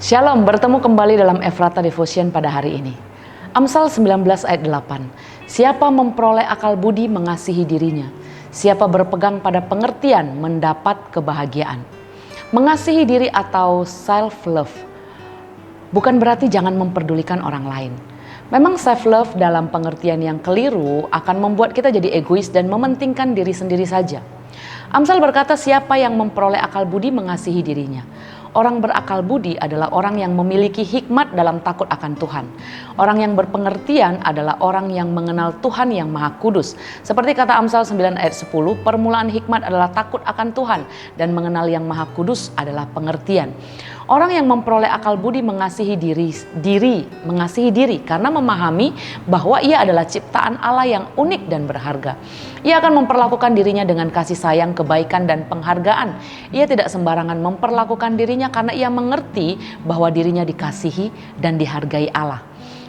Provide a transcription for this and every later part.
Shalom, bertemu kembali dalam Efrata Devotion pada hari ini. Amsal 19 ayat 8. Siapa memperoleh akal budi mengasihi dirinya. Siapa berpegang pada pengertian mendapat kebahagiaan. Mengasihi diri atau self-love bukan berarti jangan memperdulikan orang lain. Memang self-love dalam pengertian yang keliru akan membuat kita jadi egois dan mementingkan diri sendiri saja. Amsal berkata siapa yang memperoleh akal budi mengasihi dirinya. Orang berakal budi adalah orang yang memiliki hikmat dalam takut akan Tuhan. Orang yang berpengertian adalah orang yang mengenal Tuhan yang Maha Kudus. Seperti kata Amsal 9 ayat 10, permulaan hikmat adalah takut akan Tuhan dan mengenal yang Maha Kudus adalah pengertian. Orang yang memperoleh akal budi mengasihi diri karena memahami bahwa ia adalah ciptaan Allah yang unik dan berharga. Ia akan memperlakukan dirinya dengan kasih sayang, kebaikan, dan penghargaan. Ia tidak sembarangan memperlakukan dirinya karena ia mengerti bahwa dirinya dikasihi dan dihargai Allah.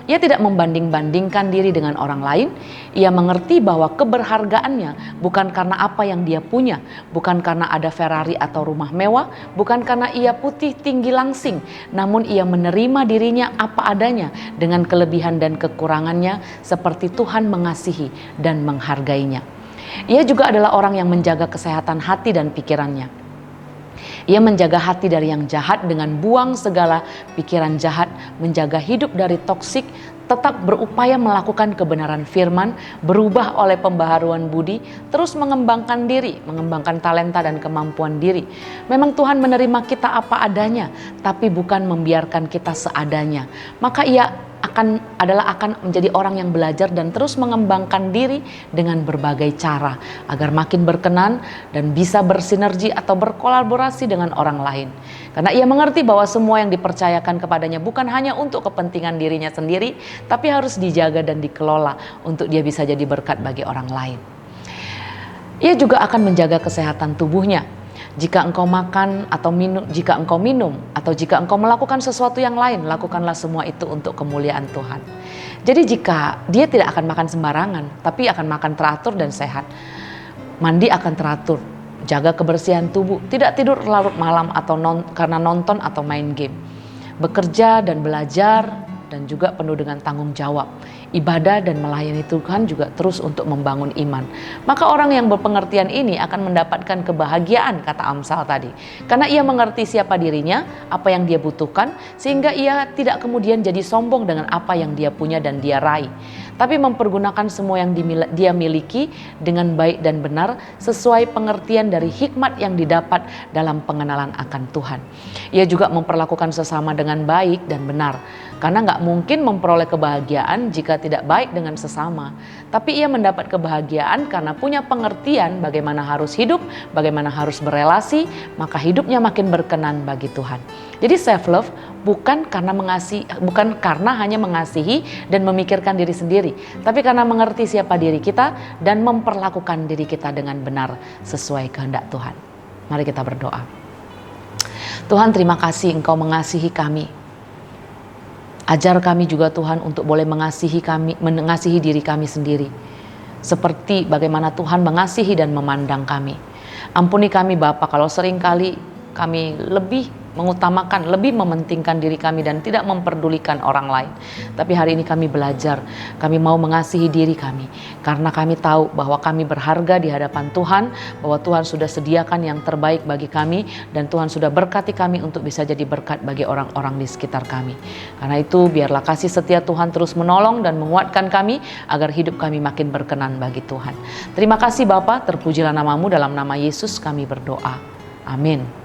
Ia tidak membanding-bandingkan diri dengan orang lain. Ia mengerti bahwa keberhargaannya bukan karena apa yang dia punya, bukan karena ada Ferrari atau rumah mewah, bukan karena ia putih tinggi langsing, namun ia menerima dirinya apa adanya dengan kelebihan dan kekurangannya seperti Tuhan mengasihi dan menghargainya. Ia juga adalah orang yang menjaga kesehatan hati dan pikirannya. Ia menjaga hati dari yang jahat dengan buang segala pikiran jahat, menjaga hidup dari toksik, tetap berupaya melakukan kebenaran firman, berubah oleh pembaharuan budi, terus mengembangkan diri, mengembangkan talenta dan kemampuan diri. Memang Tuhan menerima kita apa adanya, tapi bukan membiarkan kita seadanya. Maka ia akan menjadi orang yang belajar dan terus mengembangkan diri dengan berbagai cara agar makin berkenan dan bisa bersinergi atau berkolaborasi dengan orang lain. Karena ia mengerti bahwa semua yang dipercayakan kepadanya bukan hanya untuk kepentingan dirinya sendiri, tapi harus dijaga dan dikelola untuk dia bisa jadi berkat bagi orang lain. Ia juga akan menjaga kesehatan tubuhnya. Jika engkau makan atau minum, jika engkau melakukan sesuatu yang lain, lakukanlah semua itu untuk kemuliaan Tuhan. Jadi jika dia tidak akan makan sembarangan, tapi akan makan teratur dan sehat. Mandi akan teratur, jaga kebersihan tubuh, tidak tidur larut malam atau karena nonton atau main game. Bekerja dan belajar dan juga penuh dengan tanggung jawab. Ibadah dan melayani Tuhan juga terus untuk membangun iman. Maka orang yang berpengertian ini akan mendapatkan kebahagiaan, kata Amsal tadi. Karena ia mengerti siapa dirinya, apa yang dia butuhkan, sehingga ia tidak kemudian jadi sombong dengan apa yang dia punya dan dia raih. Tapi mempergunakan semua yang dia miliki dengan baik dan benar sesuai pengertian dari hikmat yang didapat dalam pengenalan akan Tuhan. Ia juga memperlakukan sesama dengan baik dan benar. Karena gak mungkin memperoleh kebahagiaan jika tidak baik dengan sesama. Tapi ia mendapat kebahagiaan karena punya pengertian bagaimana harus hidup, bagaimana harus berelasi, maka hidupnya makin berkenan bagi Tuhan. Jadi self-love bukan karena hanya mengasihi dan memikirkan diri sendiri, tapi karena mengerti siapa diri kita dan memperlakukan diri kita dengan benar sesuai kehendak Tuhan. Mari kita berdoa. Tuhan, terima kasih Engkau mengasihi kami. Ajar kami juga Tuhan untuk boleh mengasihi diri kami sendiri. Seperti bagaimana Tuhan mengasihi dan memandang kami. Ampuni kami Bapa kalau seringkali kami lebih mementingkan diri kami dan tidak memperdulikan orang lain. Tapi hari ini kami belajar, kami mau mengasihi diri kami. Karena kami tahu bahwa kami berharga di hadapan Tuhan, bahwa Tuhan sudah sediakan yang terbaik bagi kami, dan Tuhan sudah berkati kami untuk bisa jadi berkat bagi orang-orang di sekitar kami. Karena itu biarlah kasih setia Tuhan terus menolong dan menguatkan kami, agar hidup kami makin berkenan bagi Tuhan. Terima kasih Bapa, terpujilah namamu, dalam nama Yesus kami berdoa. Amin.